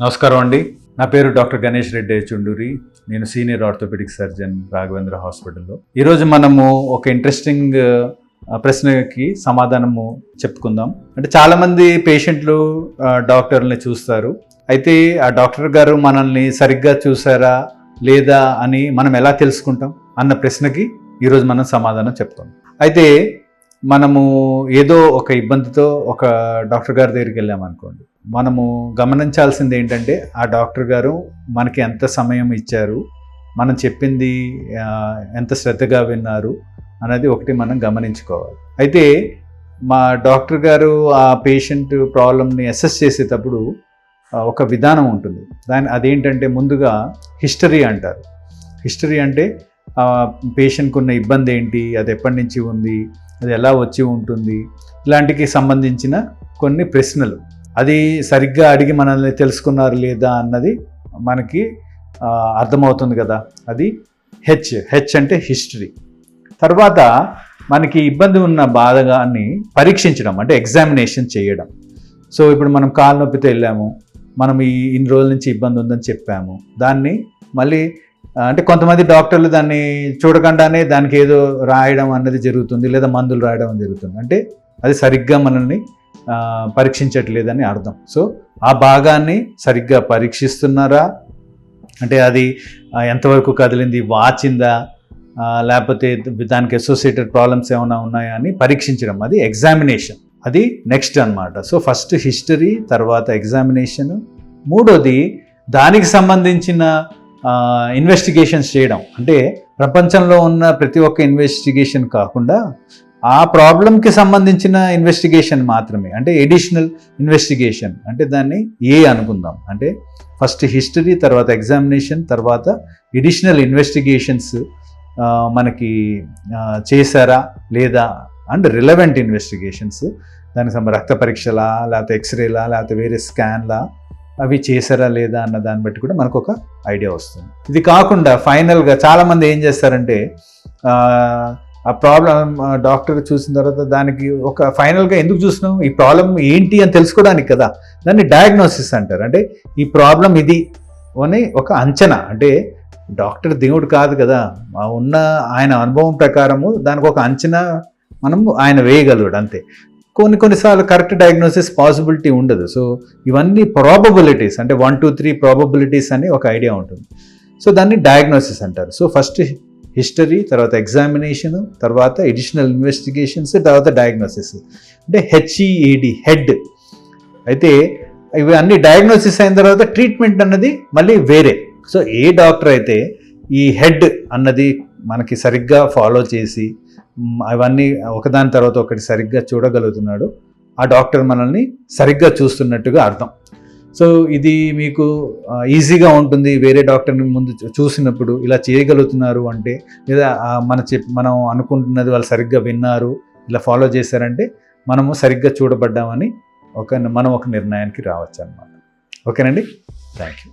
నమస్కారం అండి. నా పేరు డాక్టర్ గణేష్ రెడ్డి చుండూరి. నేను సీనియర్ ఆర్థోపెడిక్ సర్జన్ రాఘవేంద్ర హాస్పిటల్లో. ఈరోజు మనము ఒక ఇంట్రెస్టింగ్ ప్రశ్నకి సమాధానము చెప్పుకుందాం. అంటే చాలామంది పేషెంట్లు డాక్టర్ని చూస్తారు. అయితే ఆ డాక్టర్ గారు మనల్ని సరిగ్గా చూసారా లేదా అని మనం ఎలా తెలుసుకుంటాం అన్న ప్రశ్నకి ఈరోజు మనం సమాధానం చెప్పుకుందాం. అయితే మనము ఏదో ఒక ఇబ్బందితో ఒక డాక్టర్ గారి దగ్గరికి వెళ్ళామనుకోండి, మనము గమనించాల్సింది ఏంటంటే ఆ డాక్టర్ గారు మనకి ఎంత సమయం ఇచ్చారు, మనం చెప్పింది ఎంత శ్రద్ధగా విన్నారు అనేది ఒకటి మనం గమనించుకోవాలి. అయితే మా డాక్టర్ గారు ఆ పేషెంట్ ప్రాబ్లమ్ని అసెస్ చేసేటప్పుడు ఒక విధానం ఉంటుంది. అదేంటంటే ముందుగా హిస్టరీ అంటారు. హిస్టరీ అంటే పేషెంట్కి ఉన్న ఇబ్బంది ఏంటి, అది ఎప్పటి నుంచి ఉంది, అది ఎలా వచ్చి ఉంటుంది, ఇలాంటికి సంబంధించిన కొన్ని ప్రశ్నలు. అది సరిగ్గా అడిగి మనల్ని తెలుసుకున్నారు లేదా అన్నది మనకి అర్థమవుతుంది కదా. అది హెచ్ అంటే హిస్టరీ. తర్వాత మనకి ఇబ్బంది ఉన్న బాధగాన్ని పరీక్షించడం అంటే ఎగ్జామినేషన్ చేయడం. సో ఇప్పుడు మనం కాలు నొప్పితో వెళ్ళాము, మనం ఇన్ని రోజుల నుంచి ఇబ్బంది ఉందని చెప్పాము, దాన్ని మళ్ళీ అంటే కొంతమంది డాక్టర్లు దాన్ని చూడకుండానే దానికి ఏదో రాయడం అన్నది జరుగుతుంది, లేదా మందులు రాయడం జరుగుతుంది. అంటే అది సరిగ్గా మనల్ని పరీక్షించట్లేదని అర్థం. సో ఆ భాగాన్ని సరిగ్గా పరీక్షిస్తున్నారా, అంటే అది ఎంతవరకు కదిలింది, వాచిందా, లేకపోతే దానికి అసోసియేటెడ్ ప్రాబ్లమ్స్ ఏమైనా ఉన్నాయా అని పరీక్షించడం, అది ఎగ్జామినేషన్. అది నెక్స్ట్ అన్నమాట. సో ఫస్ట్ హిస్టరీ, తర్వాత ఎగ్జామినేషన్. మూడోది దానికి సంబంధించిన ఇన్వెస్టిగేషన్స్ చేయడం. అంటే ప్రపంచంలో ఉన్న ప్రతి ఒక్క ఇన్వెస్టిగేషన్ కాకుండా ఆ ప్రాబ్లంకి సంబంధించిన ఇన్వెస్టిగేషన్ మాత్రమే, అంటే ఎడిషనల్ ఇన్వెస్టిగేషన్, అంటే దాన్ని అనుకుందాం. అంటే ఫస్ట్ హిస్టరీ, తర్వాత ఎగ్జామినేషన్, తర్వాత ఎడిషనల్ ఇన్వెస్టిగేషన్స్ మనకి చేశారా లేదా అండ్ రిలవెంట్ ఇన్వెస్టిగేషన్స్, దానికి రక్త పరీక్షలా, లేకపోతే ఎక్స్రేలా, లేకపోతే వేరే స్కాన్లా, అవి చేశారా లేదా అన్న దాన్ని బట్టి కూడా మనకు ఒక ఐడియా వస్తుంది. ఇది కాకుండా ఫైనల్గా చాలామంది ఏం చేస్తారంటే ఆ ప్రాబ్లం డాక్టర్ చూసిన తర్వాత దానికి ఒక ఫైనల్గా ఎందుకు చూసినాం, ఈ ప్రాబ్లం ఏంటి అని తెలుసుకోవడానికి కదా, దాన్ని డయాగ్నోసిస్ అంటారు. అంటే ఈ ప్రాబ్లం ఇది అని ఒక అంచనా. అంటే డాక్టర్ దేవుడు కాదు కదా, ఉన్న ఆయన అనుభవం ప్రకారము దానికి ఒక అంచనా ఆయన వేయగలడు అంతే. కొన్నిసార్లు కరెక్ట్ డయాగ్నోసిస్ పాసిబిలిటీ ఉండదు. సో ఇవన్నీ ప్రాబబిలిటీస్, అంటే 1, 2, 3 ప్రాబబిలిటీస్ అని ఒక ఐడియా ఉంటుంది. సో దాన్ని డయాగ్నోసిస్ అంటారు. సో ఫస్ట్ హిస్టరీ, తర్వాత ఎగ్జామినేషన్, తర్వాత ఎడిషనల్ ఇన్వెస్టిగేషన్స్, తర్వాత డయాగ్నోసిస్. అంటే HEAD హెడ్. అయితే ఇవి అన్ని డయాగ్నోసిస్ అయిన తర్వాత ట్రీట్మెంట్ అన్నది మళ్ళీ వేరే. సో ఏ డాక్టర్ అయితే ఈ హెడ్ అన్నది మనకి సరిగ్గా ఫాలో చేసి అవన్నీ ఒకదాని తర్వాత ఒకటి సరిగ్గా చూడగలుగుతున్నాడు, ఆ డాక్టర్ మనల్ని సరిగ్గా చూస్తున్నట్టుగా అర్థం. సో ఇది మీకు ఈజీగా ఉంటుంది. వేరే డాక్టర్ని ముందు చూసినప్పుడు ఇలా చేయగలుగుతున్నారు అంటే, లేదా మనం అనుకుంటున్నది వాళ్ళు సరిగ్గా విన్నారు, ఇలా ఫాలో చేశారంటే మనము సరిగ్గా చూడబడ్డామని మనం ఒక నిర్ణయానికి రావచ్చు అన్నమాట. ఓకేనండి, థ్యాంక్ యూ.